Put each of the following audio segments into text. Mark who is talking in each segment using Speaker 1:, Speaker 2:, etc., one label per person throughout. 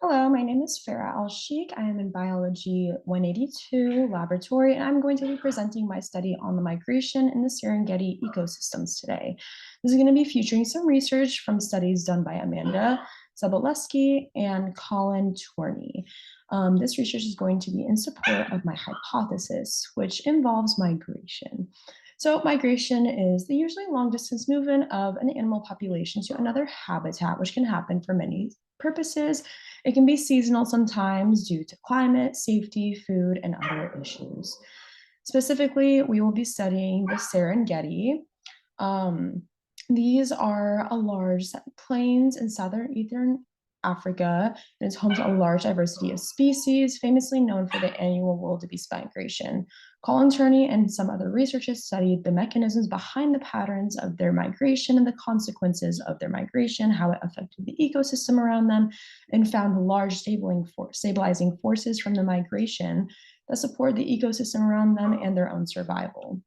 Speaker 1: Hello, my name is Farrah Alsheikh. I am in Biology 182 laboratory, and I'm going to be presenting my study on the migration in the Serengeti ecosystems today. This is going to be featuring some research from studies done by Amanda Zaboleski and Colin Tourney. This research is going to be in support of my hypothesis, which involves migration. So migration is the usually long distance movement of an animal population to another habitat, which can happen for many purposes. It can be seasonal sometimes due to climate, safety, food, and other issues. Specifically, we will be studying the Serengeti. Um, these are a large plains in southern eastern Africa, and it's home to a large diversity of species, famously known for the annual wildebeest migration. Colin Turney and some other researchers studied the mechanisms behind the patterns of their migration and the consequences of their migration, how it affected the ecosystem around them, and found large stabilizing forces from the migration that support the ecosystem around them and their own survival.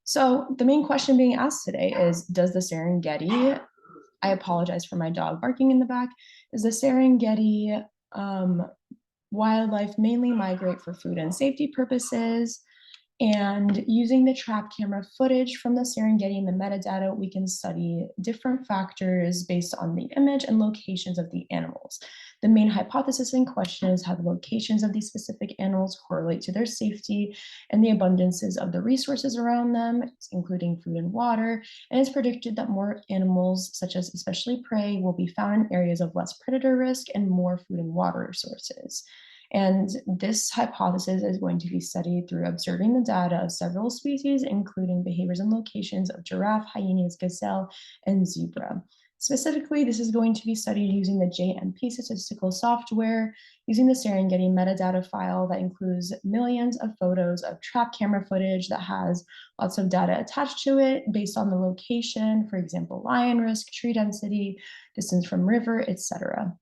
Speaker 1: So the main question being asked today is, does the Serengeti, I apologize for my dog barking in the back, does the Serengeti wildlife mainly migrate for food and safety purposes? And using the trap camera footage from the Serengeti and the metadata, we can study different factors based on the image and locations of the animals. The main hypothesis in question is how the locations of these specific animals correlate to their safety and the abundances of the resources around them, including food and water. And it's predicted that more animals, such as especially prey, will be found in areas of less predator risk and more food and water sources. And this hypothesis is going to be studied through observing the data of several species, including behaviors and locations of giraffe, hyenas, gazelle, and zebra. Specifically, this is going to be studied using the JMP statistical software, using the Serengeti metadata file that includes millions of photos of trap camera footage that has lots of data attached to it based on the location, for example, lion risk, tree density, distance from river, etc.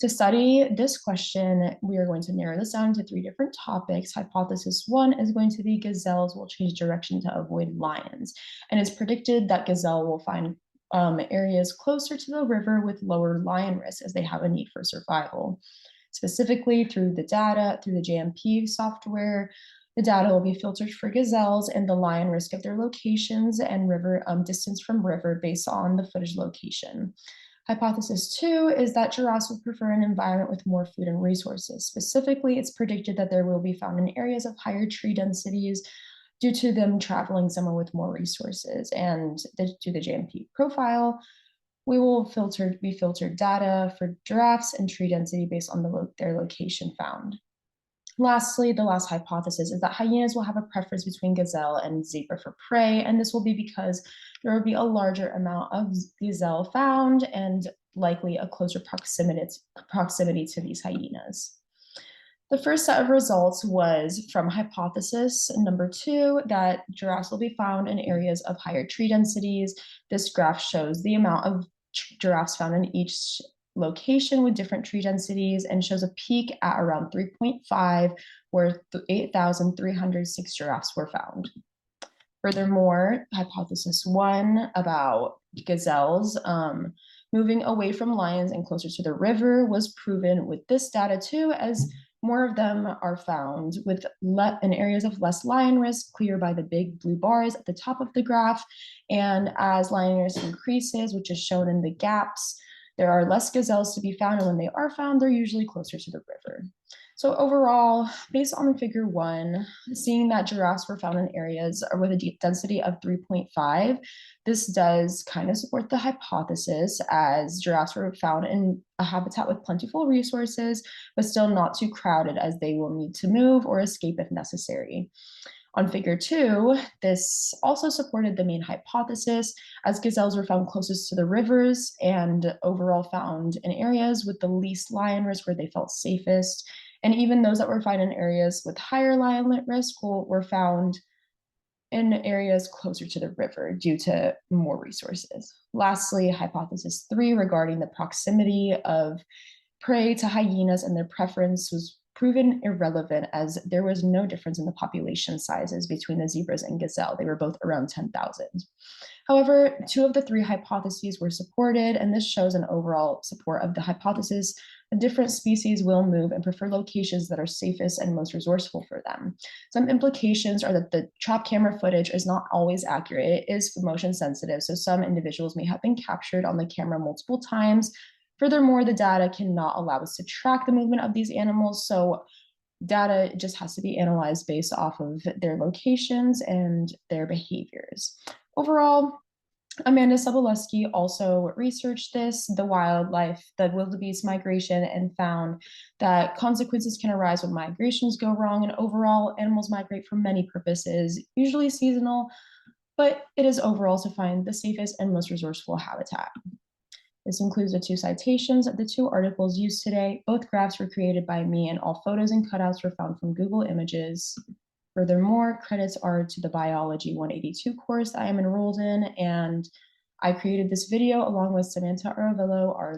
Speaker 1: To study this question, we are going to narrow this down to three different topics. Hypothesis one is going to be gazelles will change direction to avoid lions. And it's predicted that gazelle will find areas closer to the river with lower lion risk as they have a need for survival. Specifically, through the data, through the JMP software, the data will be filtered for gazelles and the lion risk of their locations and river distance from river based on the footage location. Hypothesis two is that giraffes will prefer an environment with more food and resources. Specifically, it's predicted that there will be found in areas of higher tree densities due to them traveling somewhere with more resources. And to the JMP profile, we will be filtered data for giraffes and tree density based on their location found. Lastly, the last hypothesis is that hyenas will have a preference between gazelle and zebra for prey, and this will be because there will be a larger amount of gazelle found and likely a closer proximity to these hyenas. The first set of results was from hypothesis number two, that giraffes will be found in areas of higher tree densities. This graph shows the amount of giraffes found in each location with different tree densities and shows a peak at around 3.5 where 8,306 giraffes were found. Furthermore, hypothesis one about gazelles moving away from lions and closer to the river was proven with this data too, as more of them are found in areas of less lion risk, clear by the big blue bars at the top of the graph. And as lion risk increases, which is shown in the gaps, there are less gazelles to be found, and when they are found, they're usually closer to the river. So overall, based on figure one, seeing that giraffes were found in areas with a density of 3.5, this does kind of support the hypothesis, as giraffes were found in a habitat with plentiful resources, but still not too crowded, as they will need to move or escape if necessary. On figure two, this also supported the main hypothesis, as gazelles were found closest to the rivers and overall found in areas with the least lion risk where they felt safest. And even those that were found in areas with higher lion risk were found in areas closer to the river due to more resources. Lastly, hypothesis three regarding the proximity of prey to hyenas and their preference was proven irrelevant, as there was no difference in the population sizes between the zebras and gazelle. They were both around 10,000. However, two of the three hypotheses were supported, and this shows an overall support of the hypothesis that different species will move and prefer locations that are safest and most resourceful for them. Some implications are that the trap camera footage is not always accurate. It is motion sensitive, so some individuals may have been captured on the camera multiple times. Furthermore, the data cannot allow us to track the movement of these animals, so data just has to be analyzed based off of their locations and their behaviors. Overall, Amanda Sobolewski also researched this, the wildebeest migration, and found that consequences can arise when migrations go wrong. And overall, animals migrate for many purposes, usually seasonal, but it is overall to find the safest and most resourceful habitat. This includes the two citations of the two articles used today. Both graphs were created by me, and all photos and cutouts were found from Google Images. Furthermore, credits are to the Biology 182 course I am enrolled in, and I created this video along with Samantha Aravillo, our